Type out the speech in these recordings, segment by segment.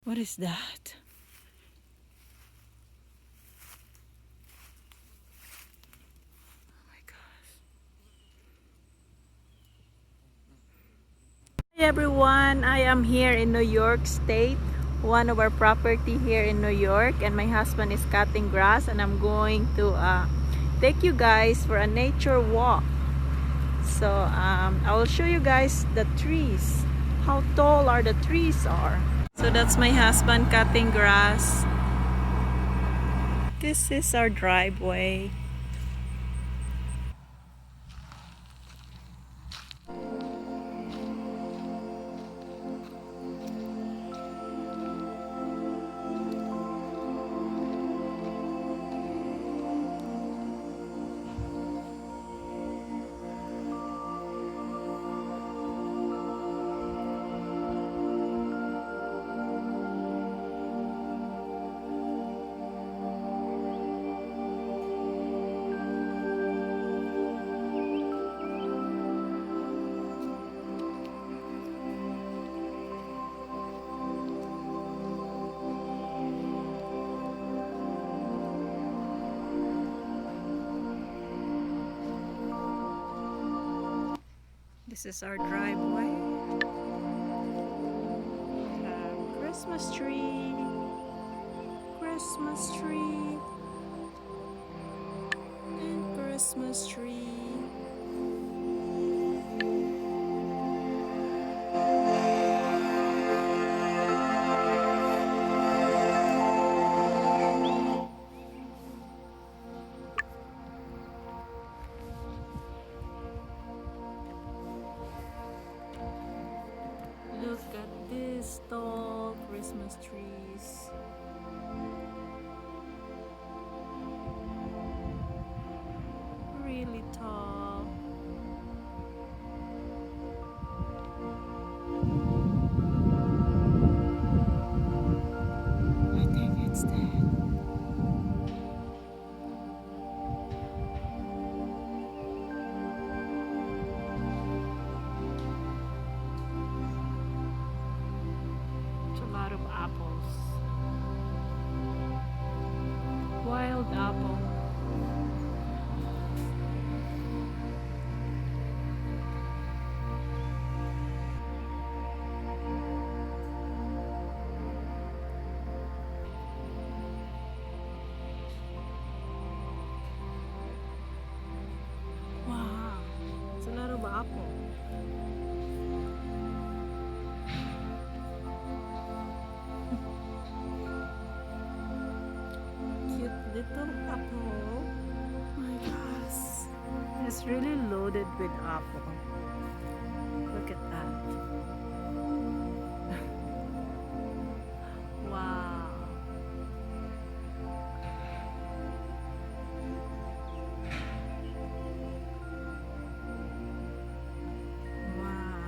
What is that? Oh my gosh. Hi everyone, I am here in New York State, one of our property here in New York, and my husband is cutting grass, and I'm going to take you guys for a nature walk. So I will show you guys the trees, how tall are the trees are. So that's my husband cutting grass. This is our driveway. This is our driveway. Christmas tree. Christmas tree. And Christmas tree. Look at these tall Christmas trees. Really tall. I think it's that. It's a lot of apples. Wild apple. Wow, it's a lot of apple. Cute little apple. My gosh, it's really loaded with apple. Look at that. Wow. Wow.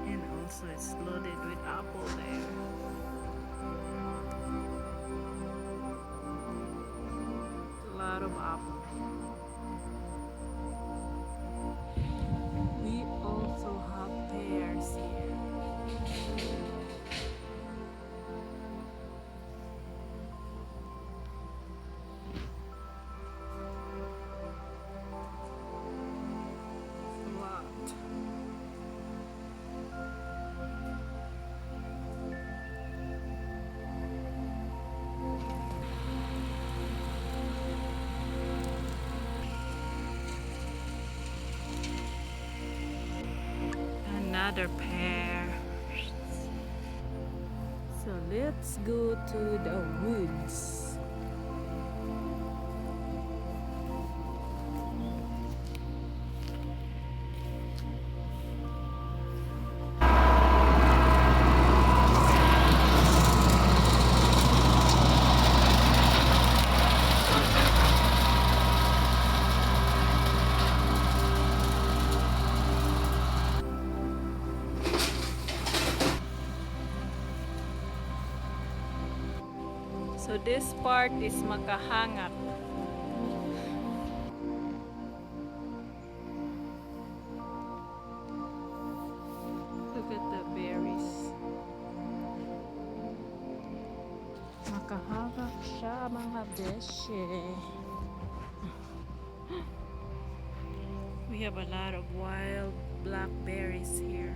And also it's loaded with apple there. A lot of apple. We also have pears here. A lot. Another pear. So let's go to the woods. So this part is Makahangak. Look at the berries. Makahangak siya mga beshe. We have a lot of wild blackberries here.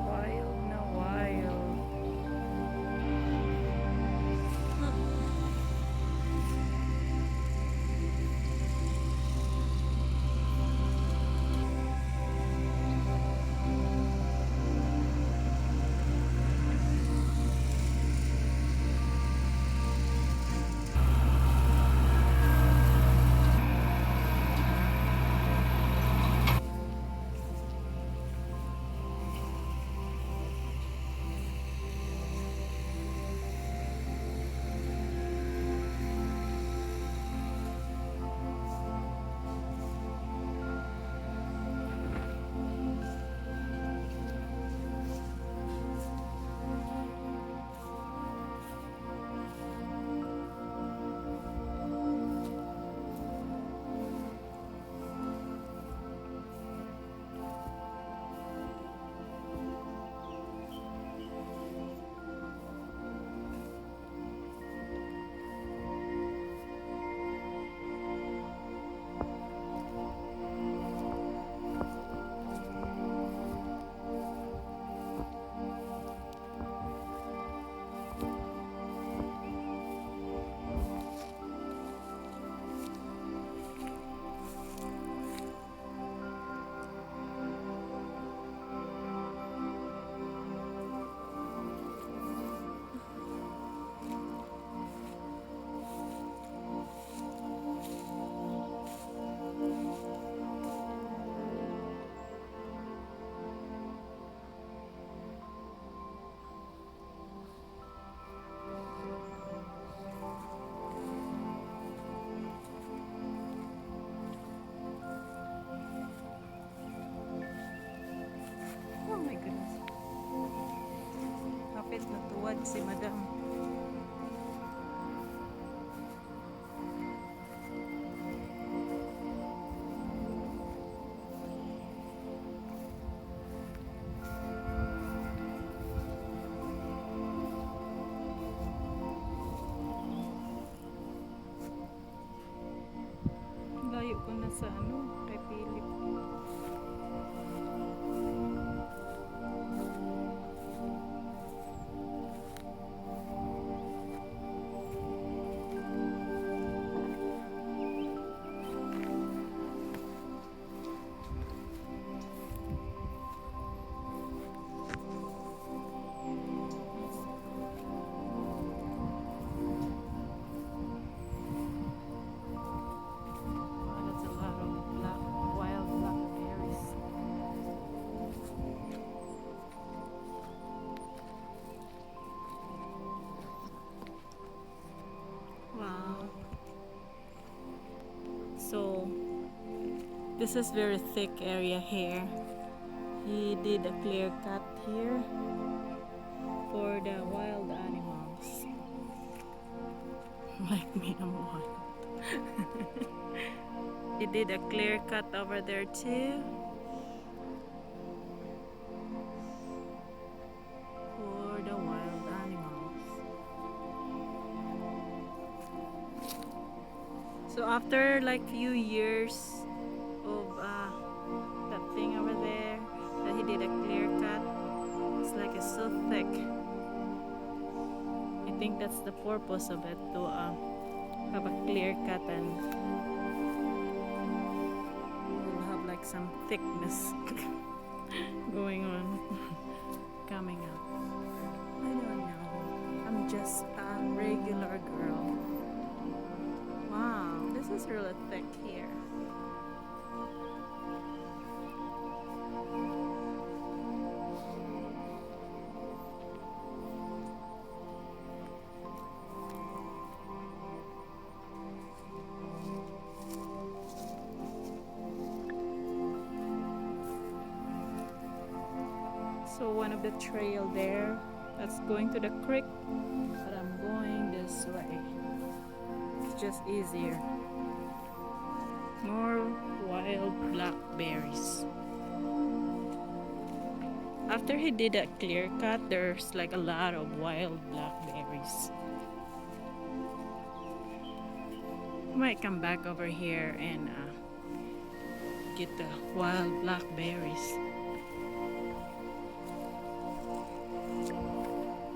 Wild na wild. Oh my goodness. Kapit na tuwad si Madam. Layo ko na sa kay Philip. Wow, that's a lot of wild blackberries. Wow. So, this is very thick area here. He did a clear cut here for the wild animals. Like me, I'm wild. He did a clear cut over there too. For the wild animals. So after like few years of that thing over there that he did a clear cut, it's like it's so thick. I think that's the purpose of it, to have a clear cut and we'll have like some thickness going on. coming up? I don't know. I'm just a regular girl. Wow, this is really thick here. So one of the trail there, that's going to the creek, but I'm going this way. It's just easier. More wild blackberries. After he did a clear cut, there's like a lot of wild blackberries. I might come back over here and get the wild blackberries.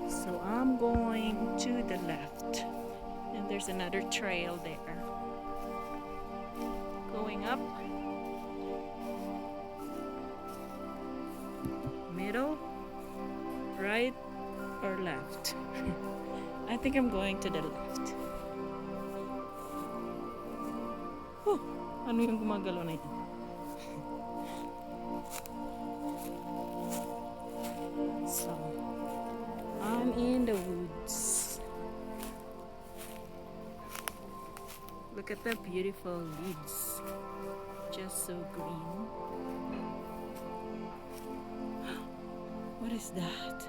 So I'm going to the left, and there's another trail there. Going up, middle, right, or left? I think I'm going to the left. Oh, ano yung gumagalaw na ito? So, I'm in the woods. Look at the beautiful leaves. Just so green. What is that?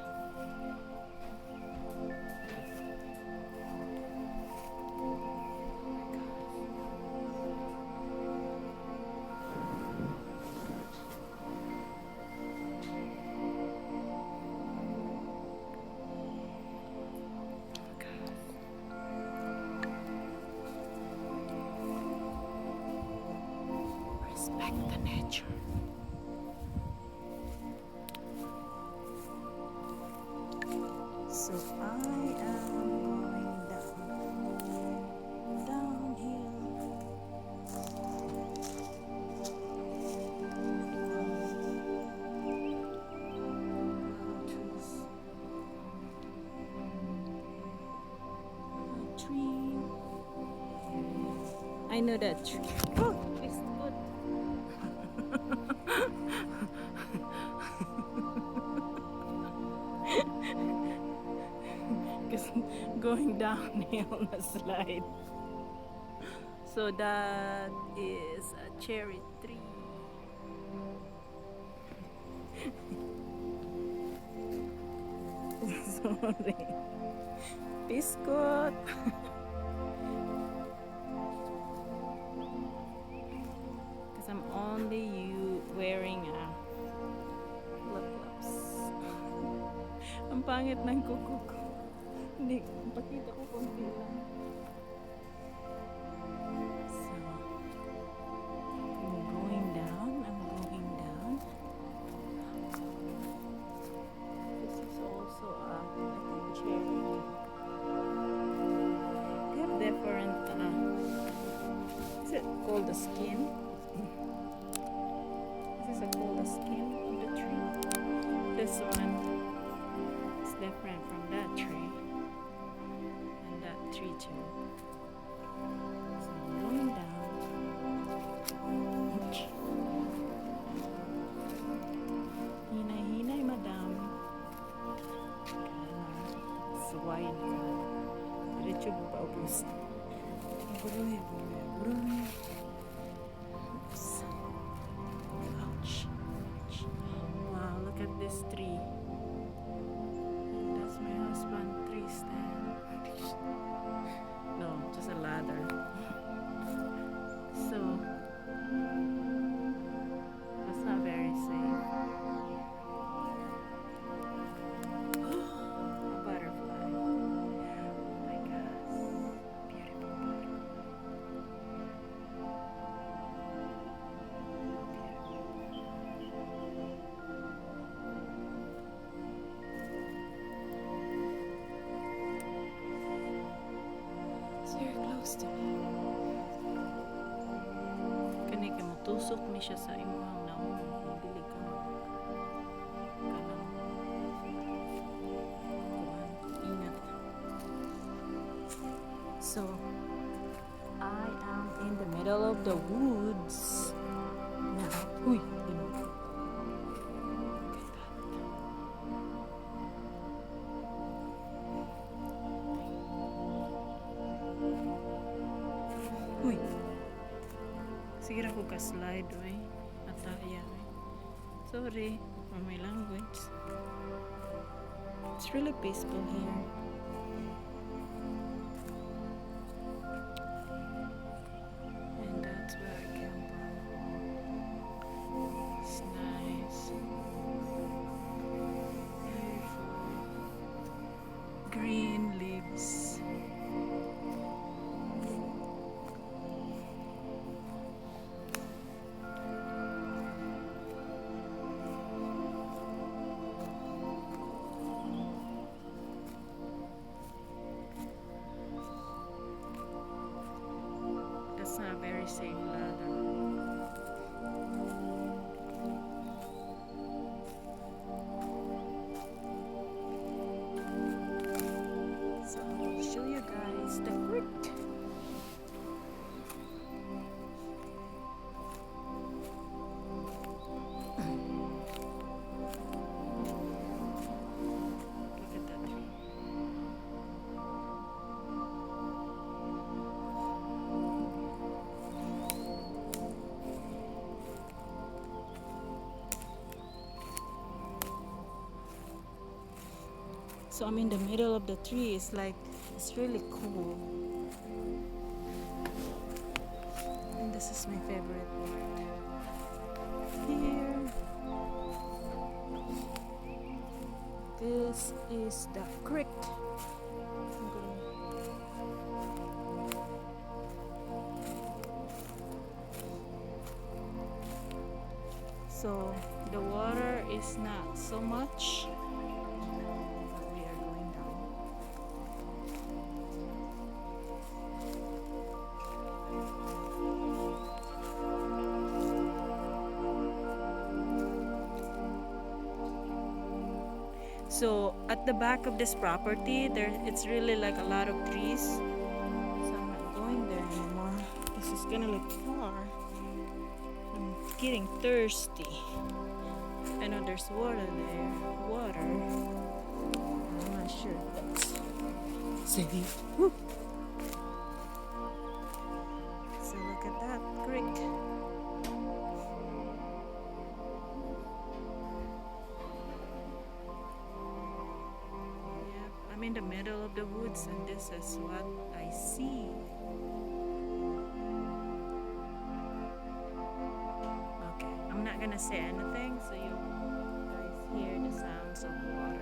Respect the nature. So I am going downhill. Tree. I know that tree. Oh, it's good. Because going downhill na slide. So that is a cherry tree. Sorry. Biscuit. Because I'm only wearing flip-flops. Ang pangit ng kuko ko. Hindi, pakita ko konti lang. So, I'm going down. This is also a cherry. They have different, is it called the skin? This is called the skin of the tree. This one is different from that tree. And that tree too. So I'm going down. Hinay-hinay, madam. It's wide. Diretso mo pa ubos. Buruy. Oops. Ouch. Wow, look at this tree. That's my husband tree stand. No, just a ladder. So that's not very safe. A butterfly. Oh my gosh. Beautiful butterfly. It's very close to me. Kani ka matusok mi siya sa imong naong dili ka kanang the woods. Now, uy, you know. Uy. Sige ra ko ka-slide, uy. Ataya, uy. Sorry for my language. It's really peaceful here. And that's where I came from. It's nice. Beautiful. Green leaves. That's not a very safe ladder. So I'll show you guys the fruit. Look at that tree. So I'm in the middle of the tree. It's like, it's really cool. And this is my favorite part. Here. This is the creek. I'm gonna- So the water is not so much. We are going down. So at the back of this property, there it's really like a lot of trees. So I'm not going there anymore. This is gonna look far. I'm getting thirsty. I know there's water there. Water. I'm not sure if that's safe. Woo. So look at that creek. Yep, I'm in the middle of the woods and this is what I see. Okay, I'm not gonna say anything so you guys hear the sounds of water.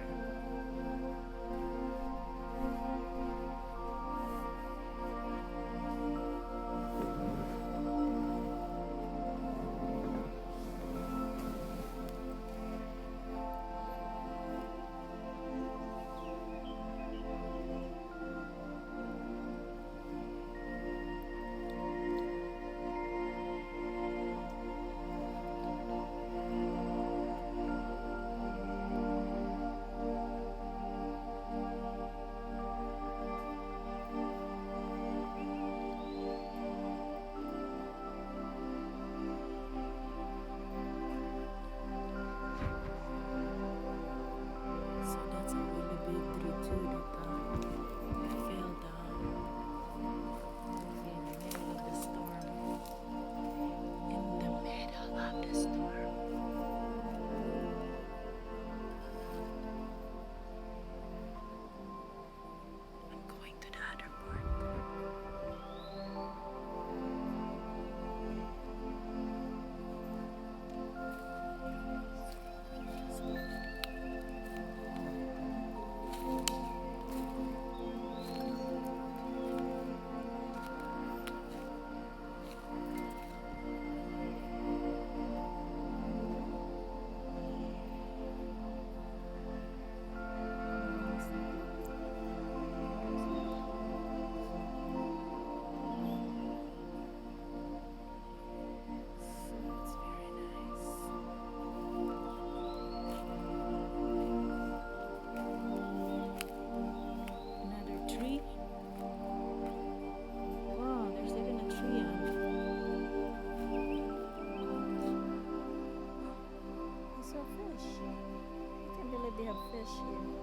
of fish here.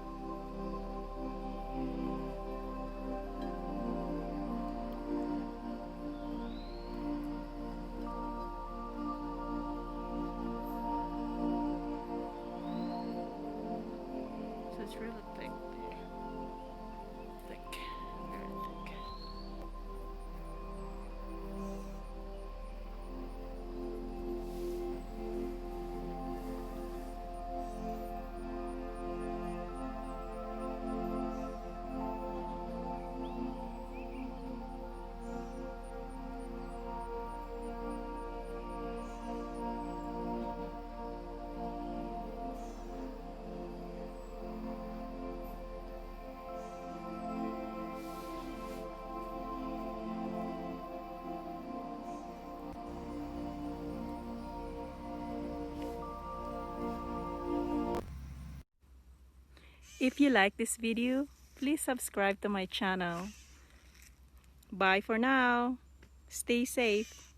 So it's really thick. Thick. Very thick. If you like this video, please subscribe to my channel. Bye for now. Stay safe.